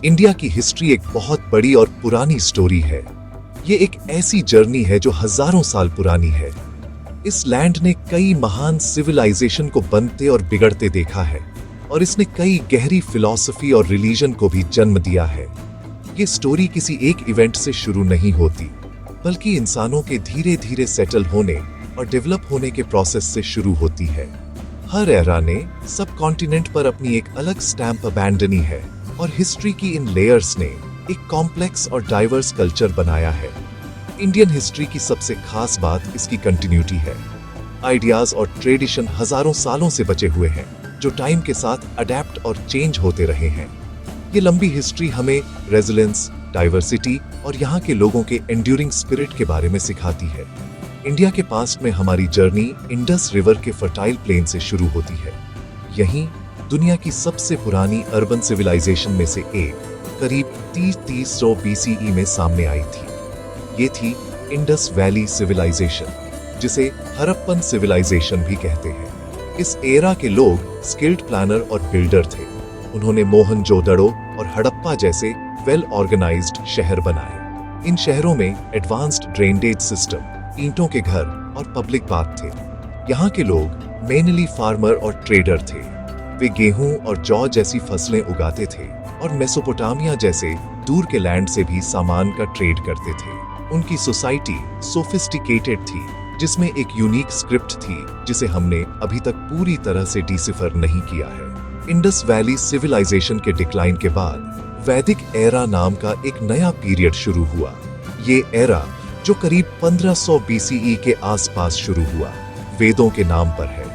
India की history एक बहुत बड़ी और पुरानी स्टोरी है। ये एक ऐसी जर्नी है जो हजारों साल पुरानी है। इस लैंड ने कई महान सिविलाइजेशन को बनते और बिगड़ते देखा है और इसने कई गहरी फिलॉसफी और रिलीजन को भी जन्म दिया है। ये स्टोरी किसी एक इवेंट से शुरू नहीं होती, बल्कि इंसानों के धीरे धीरे सेटल होने और डेवलप होने के प्रोसेस से शुरू होती है। हर एरा ने सब कॉन्टिनेंट पर अपनी एक अलग स्टैंप अबैंडनी है और हिस्ट्री की इन लेयर्स ने एक कॉम्प्लेक्स और डाइवर्स कल्चर बनाया है। इंडियन हिस्ट्री की सबसे खास बात इसकी कंटिन्यूटी है। आइडियाज और ट्रेडिशन हजारों सालों से बचे हुए हैं, जो टाइम के साथ अडेप्ट और चेंज होते रहे हैं। ये लंबी हिस्ट्री हमें रेजिलेंस, डाइवर्सिटी और यहाँ के लोगों के एंड्यूरिंग स्पिरिट के बारे में सिखाती है। इंडिया के पास्ट में हमारी जर्नी इंडस रिवर के फर्टाइल प्लेन से शुरू होती है। यहीं दुनिया की सबसे पुरानी अर्बन सिविलाइजेशन में से एक करीब 3300 BCE में सामने आई थी। ये थी इंडस वैली सिविलाइजेशन, जिसे हड़प्पन सिविलाइजेशन भी कहते हैं। इस एरा के लोग स्किल्ड प्लानर और बिल्डर थे। उन्होंने मोहनजोदड़ो और हड़प्पा जैसे वेल ऑर्गेनाइज्ड शहर बनाए। इन शहरों में एडवांस्ड ड्रेनेज सिस्टम, ईंटों के घर और पब्लिक बाथ थे। यहाँ के लोग मेनली फार्मर और ट्रेडर थे। वे गेहूं और जौ जैसी फसलें उगाते थे और मेसोपोटामिया जैसे दूर के लैंड से भी सामान का ट्रेड करते थे। उनकी सोसाइटी सोफिस्टिकेटेड थी, जिसमें एक यूनिक स्क्रिप्ट थी जिसे हमने अभी तक पूरी तरह से डिसिफर नहीं किया है। इंडस वैली सिविलाइजेशन के डिक्लाइन के बाद वैदिक एरा नाम का एक नया पीरियड शुरू हुआ। ये एरा जो करीब 1500 BCE के आसपास शुरू हुआ, वेदों के नाम पर है।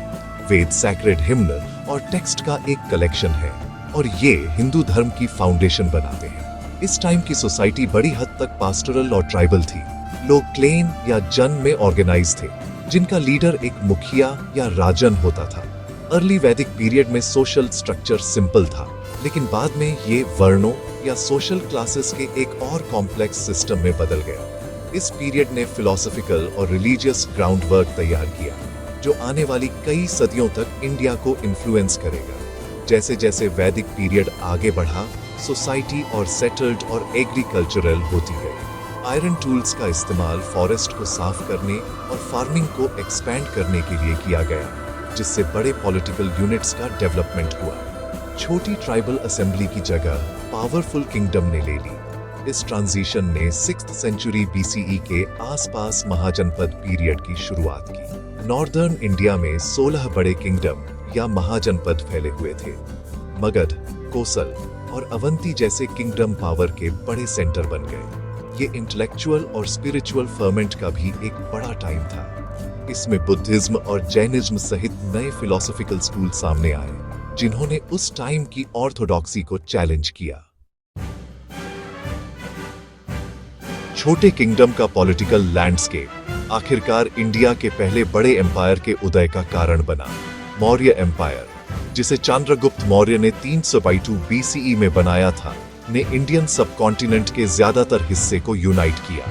वेद सैक्रेड हिम्न और टेक्स्ट का एक कलेक्शन है और ये हिंदू धर्म की फाउंडेशन बनाते हैं। इस टाइम की सोसाइटी बड़ी हद तक पास्टोरल और ट्राइबल थी। लोग क्लेन या जन में ऑर्गेनाइज थे, जिनका लीडर एक मुखिया या राजन होता था। अर्ली वैदिक पीरियड में सोशल स्ट्रक्चर सिंपल था, लेकिन बाद में ये वर्णों या सोशल क्लासेस के एक और कॉम्प्लेक्स सिस्टम में बदल गया। इस पीरियड ने फिलोसॉफिकल और रिलीजियस ग्राउंड वर्क तैयार किया, जो आने वाली कई सदियों तक इंडिया को इन्फ्लुएंस करेगा। जैसे जैसे वैदिक पीरियड आगे बढ़ा, सोसाइटी और सेटल्ड और एग्रीकल्चरल होती गई। आयरन टूल्स का इस्तेमाल फॉरेस्ट को साफ करने और फार्मिंग को एक्सपैंड करने के लिए किया गया, जिससे बड़े पॉलिटिकल यूनिट्स का डेवलपमेंट हुआ। छोटी ट्राइबल असेंबली की जगह पावरफुल किंगडम ने ले ली। इस ट्रांजिशन ने 6th सेंचुरी BCE के आसपास महाजनपद पीरियड की शुरुआत की। नॉर्दर्न इंडिया में 16 बड़े किंगडम या महाजनपद फैले हुए थे। मगध, कोसल और अवंती जैसे किंगडम पावर के बड़े सेंटर बन गए। ये इंटेलेक्चुअल और स्पिरिचुअल फर्मेंट का भी एक बड़ा टाइम था। इसमें बुद्धिज्म और जैनिज्म सहित नए फिलोसॉफिकल स्कूल सामने आए, जिन्होंने उस टाइम की ऑर्थोडॉक्सी को चैलेंज किया। छोटे किंगडम का पॉलिटिकल लैंडस्केप आखिरकार इंडिया के पहले बड़े एम्पायर के उदय का कारण बना। मौर्य एम्पायर, जिसे चंद्रगुप्त मौर्य ने 322 BCE में बनाया था, ने इंडियन सबकॉन्टिनेंट के ज्यादातर हिस्से को यूनाइट किया।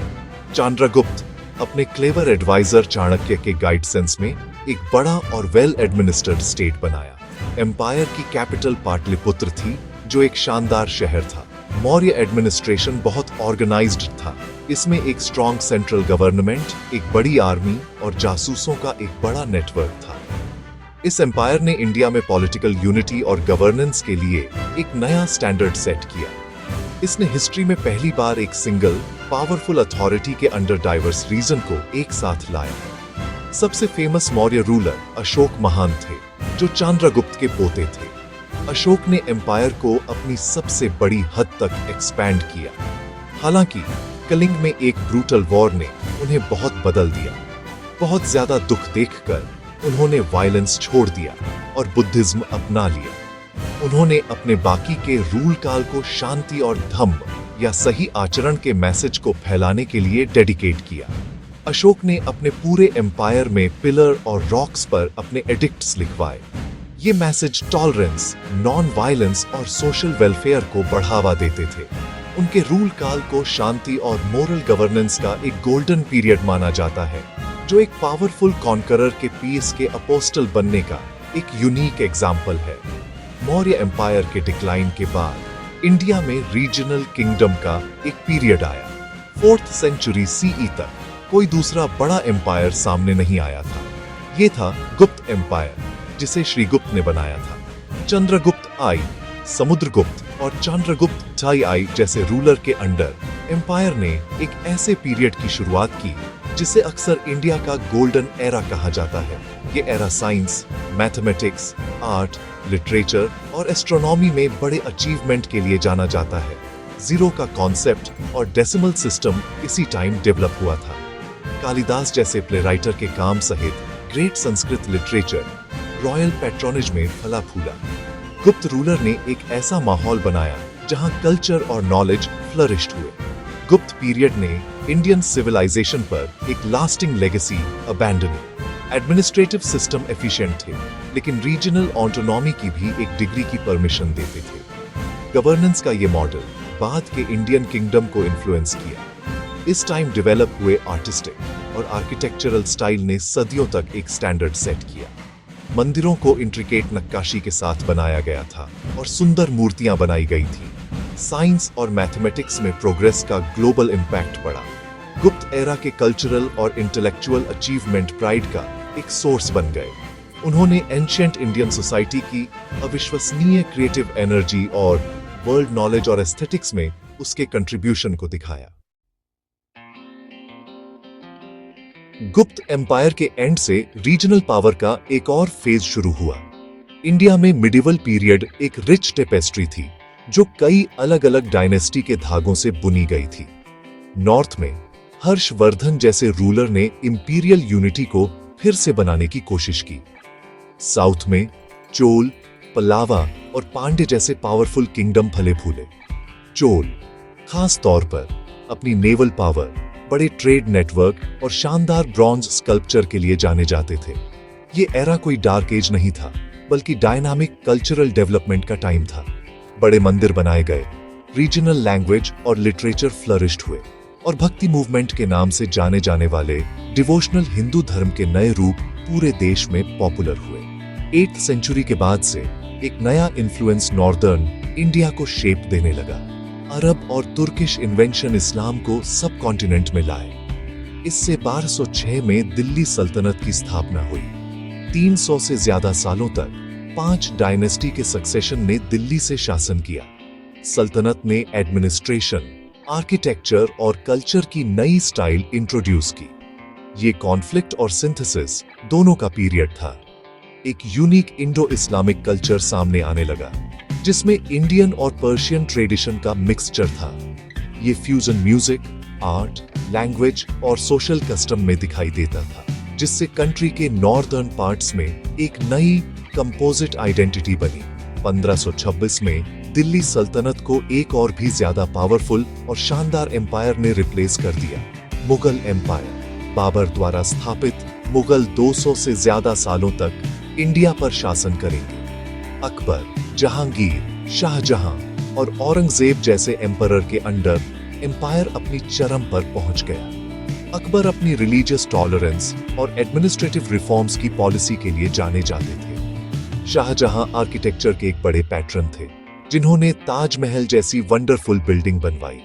चंद्रगुप्त अपने क्लेवर एडवाइजर चाणक्य के गाइडेंस में एक बड़ा और वेल एडमिनिस्टर्ड स्टेट बनाया। एम्पायर की कैपिटल पाटलिपुत्र थी, जो एक शानदार शहर था। मौर्य एडमिनिस्ट्रेशन बहुत ऑर्गेनाइज्ड था। इसमें एक स्ट्रॉन्ग सेंट्रल गवर्नमेंट, एक बड़ी आर्मी और जासूसों का एक बड़ा नेटवर्क था। इस एम्पायर ने इंडिया में पॉलिटिकल यूनिटी और गवर्नेंस के लिए एक नया स्टैंडर्ड सेट किया। इसने हिस्ट्री में पहली बार एक सिंगल पावरफुल अथॉरिटी के अंडर डाइवर्स रीजन को एक साथ लाया। सबसे फेमस मौर्य रूलर अशोक महान थे, जो चंद्रगुप्त के पोते थे। अशोक ने एम्पायर को अपनी सबसे बड़ी हद तक एक्सपैंड किया। हालांकि कलिंग में एक ब्रूटल वॉर ने उन्हें बहुत बदल दिया। बहुत ज्यादा दुख देखकर उन्होंने वायलेंस छोड़ दिया और बुद्धिज्म अपना लिया। उन्होंने अपने बाकी के रूल काल को शांति और धम्म या सही आचरण के मैसेज को फैलाने के लिए डेडिकेट किया। अशोक ने अपने पूरे एम्पायर में पिलर और रॉक्स पर अपने एडिक्ट्स लिखवाए। ये मैसेज टॉलरेंस, नॉन वायलेंस और सोशल वेलफेयर को बढ़ावा देते थे। उनके रूल काल को शांति और मोरल गवर्नेंस का एक गोल्डन पीरियड माना जाता है, जो एक पावरफुल कॉन्करर के पीस के अपोस्टल बनने का एक यूनिक एग्जाम्पल है। मौर्य एम्पायर के डिक्लाइन के बाद इंडिया में रीजनल किंगडम का एक पीरियड आया। 4th सेंचुरी सीई तक कोई दूसरा बड़ा एम्पायर सामने नहीं आया था। ये था गुप्त एम्पायर, जिसे श्रीगुप्त ने बनाया था। चंद्रगुप्त आई, समुद्रगुप्त और चंद्रगुप्त आई जैसे रूलर के अंडर एम्पायर ने एक ऐसे पीरियड की शुरुआत की जिसे अक्सर इंडिया का गोल्डन एरा कहा जाता है। ये era science, mathematics, art, literature और एस्ट्रोनॉमी में बड़े अचीवमेंट के लिए जाना जाता है। जीरो का कॉन्सेप्ट और डेसिमल सिस्टम इसी टाइम डेवलप हुआ था। कालिदास जैसे प्लेराइटर के काम सहित great Sanskrit literature royal patronage में फला फूला। गुप्त रूलर ने एक ऐसा माहौल बनाया जहां कल्चर और नॉलेज फ्लरिश्ड हुए। गुप्त पीरियड ने इंडियन सिविलाइजेशन पर एक lasting legacy abandoning. Administrative system efficient थे, लेकिन रीजनल ऑटोनॉमी की भी एक डिग्री की परमिशन देते थे। गवर्नेंस का ये मॉडल बाद के इंडियन किंगडम को इन्फ्लुएंस किया। इस टाइम डेवलप हुए आर्टिस्टिक और आर्किटेक्चरल स्टाइल ने सदियों तक एक स्टैंडर्ड सेट किया। मंदिरों को इंट्रिकेट नक्काशी के साथ बनाया गया था और सुंदर मूर्तियां बनाई गई थी। साइंस और मैथमेटिक्स में प्रोग्रेस का ग्लोबल इंपैक्ट पड़ा। गुप्त एरा के कल्चरल और इंटेलेक्चुअल अचीवमेंट प्राइड का एक सोर्स बन गए। उन्होंने एंशिएंट इंडियन सोसाइटी की अविश्वसनीय क्रिएटिव एनर्जी और वर्ल्ड नॉलेज और एस्थेटिक्स में उसके कंट्रीब्यूशन को दिखाया। गुप्त एम्पायर के एंड से रीजनल पावर का एक और फेज शुरू हुआ। इंडिया में मिडिवल पीरियड एक रिच टेपेस्ट्री थी जो कई अलग अलग डायनेस्टी के धागों से बुनी गई थी। नॉर्थ में हर्षवर्धन जैसे रूलर ने इंपीरियल यूनिटी को फिर से बनाने की कोशिश की। साउथ में चोल, पल्लावा और पांड्य जैसे पावरफुल किंगडम फले फूले। चोल खास तौर पर अपनी नेवल पावर, बड़े ट्रेड नेटवर्क और शानदार ब्रॉन्ज स्कल्पचर के लिए जाने जाते थे। ये एरा कोई डार्क एज नहीं था, बल्कि डायनामिक कल्चरल डेवलपमेंट का टाइम था। बड़े मंदिर बनाए गए, रीजनल लैंग्वेज और लिटरेचर फ्लरिश्ड हुए, और भक्ति मूवमेंट के नाम से जाने जाने वाले डिवोशनल हिंदू धर्म के नए रूप पूरे देश में पॉपुलर हुए। 8th सेंचुरी के बाद से एक नया इन्फ्लुएंस नॉर्दर्न इंडिया को शेप देने लगा। अरब और तुर्किश इन्वेंशन इस्लाम को सब कॉन्टिनेंट में लाए। इससे 1206 में दिल्ली सल्तनत की स्थापना हुई। 300 से ज्यादा सालों तक 5 डायनेस्टी के सक्सेशन ने दिल्ली से शासन किया। सल्तनत ने एडमिनिस्ट्रेशन, आर्किटेक्चर और कल्चर की नई स्टाइल इंट्रोड्यूस की। ये कॉन्फ्लिक्ट और सिंथेसिस दोनों का पीरियड था। एक यूनिक इंडो इस्लामिक कल्चर सामने आने लगा, जिसमें इंडियन और पर्शियन ट्रेडिशन का मिक्सचर था। ये फ्यूजन म्यूजिक, आर्ट, लैंग्वेज और सोशल कस्टम में दिखाई देता था, जिससे कंट्री के नॉर्दर्न पार्ट्स में एक नई कंपोजिट आइडेंटिटी बनी। 1526 में दिल्ली सल्तनत को एक और भी ज्यादा पावरफुल और शानदार एम्पायर ने रिप्लेस कर दिया, मुगल एम्पायर। बाबर द्वारा स्थापित मुगल 200 से ज्यादा सालों तक इंडिया पर शासन करेंगे। अकबर, जहांगीर, शाहजहां और औरंगजेब जैसे एम्परर के अंडर एम्पायर अपनी चरम पर पहुंच गया। अकबर अपनी रिलीजियस टॉलरेंस और एडमिनिस्ट्रेटिव रिफॉर्म्स की पॉलिसी के लिए जाने जाते थे। शाहजहां आर्किटेक्चर के एक बड़े पैट्रन थे, जिन्होंने ताजमहल जैसी वंडरफुल बिल्डिंग बनवाई।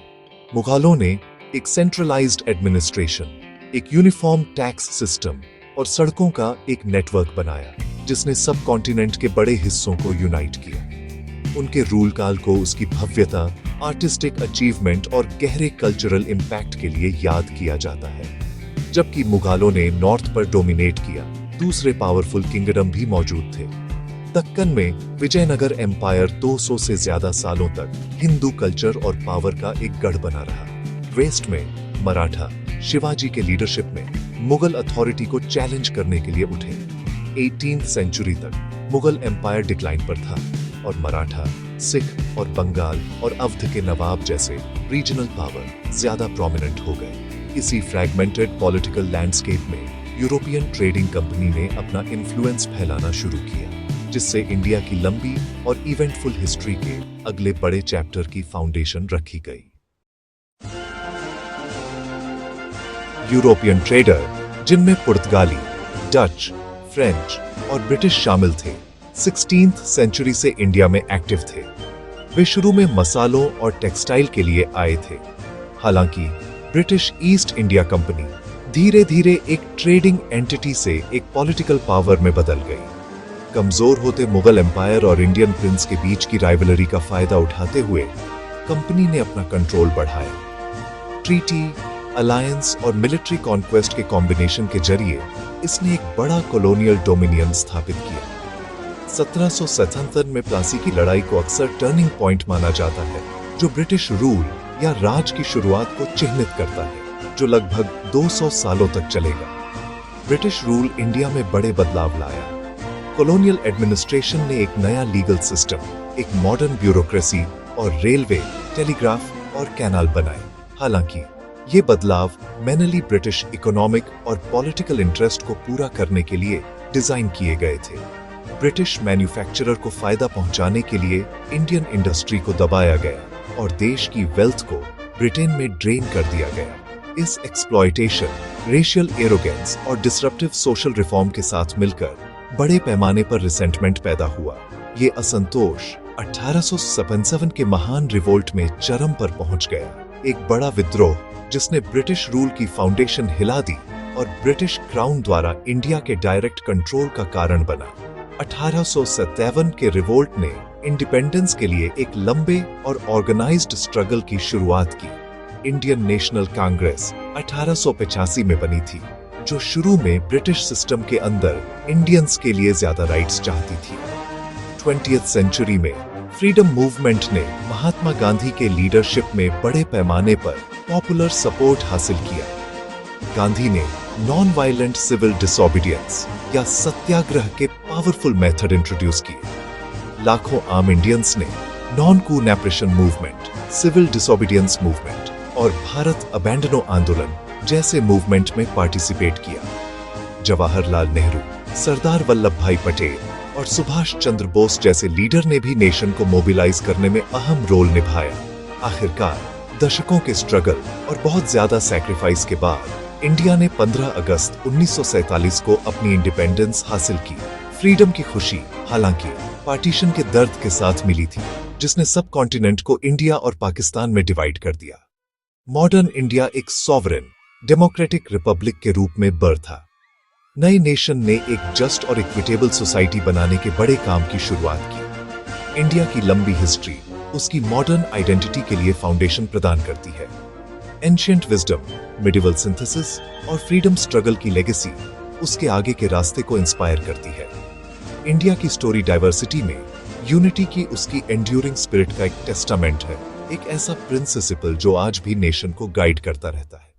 मुगलों ने एक सेंट्रलाइज्ड एडमिनिस्ट्रेशन, एक यूनिफॉर्म टैक्स सिस्टम और सड़कों का एक नेटवर्क बनाया, जिसने सब कॉन्टिनेंट के बड़े हिस्सों को यूनाइट किया। उनके रूल काल को उसकी भव्यता, आर्टिस्टिक अचीवमेंट और गहरे कल्चरल इंपैक्ट के लिए याद किया जाता है। जबकि मुगलों ने नॉर्थ पर डोमिनेट किया, दूसरे पावरफुल किंगडम भी मौजूद थे। दक्कन में विजयनगर एम्पायर 200 से ज्यादा सालों तक हिंदू कल्चर और पावर का एक गढ़ बना रहा। वेस्ट में मराठा शिवाजी के लीडरशिप में मुगल अथॉरिटी को चैलेंज करने के लिए उठे। 18th सेंचुरी तक मुगल एम्पायर डिक्लाइन पर था और मराठा, सिख और बंगाल और अवध के नवाब जैसे रीजनल पावर ज्यादा प्रोमिनेंट हो गए। इसी फ्रैगमेंटेड पॉलिटिकल लैंडस्केप में यूरोपियन ट्रेडिंग कंपनी ने अपना इन्फ्लुएंस फैलाना शुरू किया, जिससे इंडिया की लंबी और इवेंटफुल हिस्ट्री के अगले बड़े चैप्टर की फाउंडेशन रखी गई। यूरोपियन ट्रेडर, जिनमें पुर्तगाली, डच, फ्रेंच और ब्रिटिश शामिल थे, 16th सेंचुरी से इंडिया में एक्टिव थे। वे शुरू में मसालों और टेक्सटाइल के लिए आए थे। हालांकि ब्रिटिश ईस्ट इंडिया कंपनी धीरे धीरे एक ट्रेडिंग एंटिटी से एक पॉलिटिकल पावर में बदल गई। कमजोर होते मुगल एम्पायर और इंडियन प्रिंस के बीच की राइवलरी का फायदा उठाते हुए कंपनी ने अपना कंट्रोल बढ़ाया। ट्रीटी, अलायंस और मिलिट्री कॉन्क्वेस्ट के कॉम्बिनेशन के जरिए इसने एक बड़ा कॉलोनियल डोमिनियन स्थापित किया। 1777 में प्लासी की लड़ाई को अक्सर टर्निंग पॉइंट माना जाता है, जो ब्रिटिश रूल या राज की शुरुआत को चिह्नित करता है, जो लगभग 200 सालों तक चलेगा। ब्रिटिश रूल इंडिया में बड़े बदलाव लाया। कॉलोनियल एडमिनिस्ट्रेशन ने एक नया लीगल सिस्टम, एक मॉडर्न ब्यूरोक्रेसी और रेलवे, टेलीग्राफ और कैनाल बनाए। हालांकि ये बदलाव मेनली ब्रिटिश इकोनॉमिक और पॉलिटिकल इंटरेस्ट को पूरा करने के लिए डिजाइन किए गए थे। ब्रिटिश मैन्युफैक्चरर को फायदा पहुंचाने के लिए इंडियन इंडस्ट्री को दबाया गया और देश की वेल्थ को ब्रिटेन में ड्रेन कर दिया गया। इस एक्सप्लॉयटेशन, रेशियल एरोगेंस और डिसरप्टिव सोशल रिफॉर्म के साथ मिलकर बड़े पैमाने पर रिसेंटमेंट पैदा हुआ। ये असंतोष 1857 के महान रिवोल्ट में चरम पर पहुंच गया। एक बड़ा विद्रोह जिसने ब्रिटिश रूल की फाउंडेशन हिला दी और ब्रिटिश क्राउन द्वारा इंडिया के डायरेक्ट कंट्रोल का कारण बना। 1857 के रिवोल्ट ने इंडिपेंडेंस के लिए एक लंबे और ऑर्गेनाइज्ड स्ट्रगल की शुरुआत की। इंडियन नेशनल कांग्रेस 1885 में बनी थी, जो शुरू में ब्रिटिश सिस्टम के अंदर इंडियंस के लिए ज्यादा राइट्स चाहती थी। 20th सेंचुरी में फ्रीडम मूवमेंट ने महात्मा गांधी के लीडरशिप में बड़े पैमाने पर पॉपुलर सपोर्ट हासिल किया। गांधी ने नॉन वायलेंट सिविल डिसोबीडियंस या सत्याग्रह के पावरफुल मेथड इंट्रोड्यूस किए। लाखों आम इंडियंस ने नॉन कू नेप्रेशन मूवमेंट, सिविल डिसोबीडियंस मूवमेंट और भारत अबैंडनो आंदोलन जैसे मूवमेंट में पार्टिसिपेट किया। जवाहरलाल नेहरू, सरदार वल्लभ भाई पटेल और सुभाष चंद्र बोस जैसे लीडर ने भी नेशन को मोबिलाइज करने में अहम रोल निभाया। आखिरकार दशकों के स्ट्रगल और बहुत ज्यादा सैक्रिफाइस के बाद इंडिया ने 15 अगस्त 1947 को अपनी इंडिपेंडेंस हासिल की। फ्रीडम की खुशी हालांकि पार्टीशन के दर्द के साथ मिली थी, जिसने सब कॉन्टिनेंट को इंडिया और पाकिस्तान में डिवाइड कर दिया। मॉडर्न इंडिया एक सॉवरेन डेमोक्रेटिक रिपब्लिक के रूप में बर्था। नए नेशन ने एक जस्ट और इक्विटेबल सोसाइटी बनाने के बड़े काम की शुरुआत की। इंडिया की लंबी हिस्ट्री उसकी मॉडर्न आइडेंटिटी के लिए फाउंडेशन प्रदान करती है। एंशिएंट विजडम, मिडिवल सिंथेसिस और फ्रीडम स्ट्रगल की लेगेसी उसके आगे के रास्ते को इंस्पायर करती है। इंडिया की स्टोरी डाइवर्सिटी में यूनिटी की उसकी एंड्यूरिंग स्पिरिट का एक टेस्टामेंट है, एक ऐसा प्रिंसिपल जो आज भी नेशन को गाइड करता रहता है।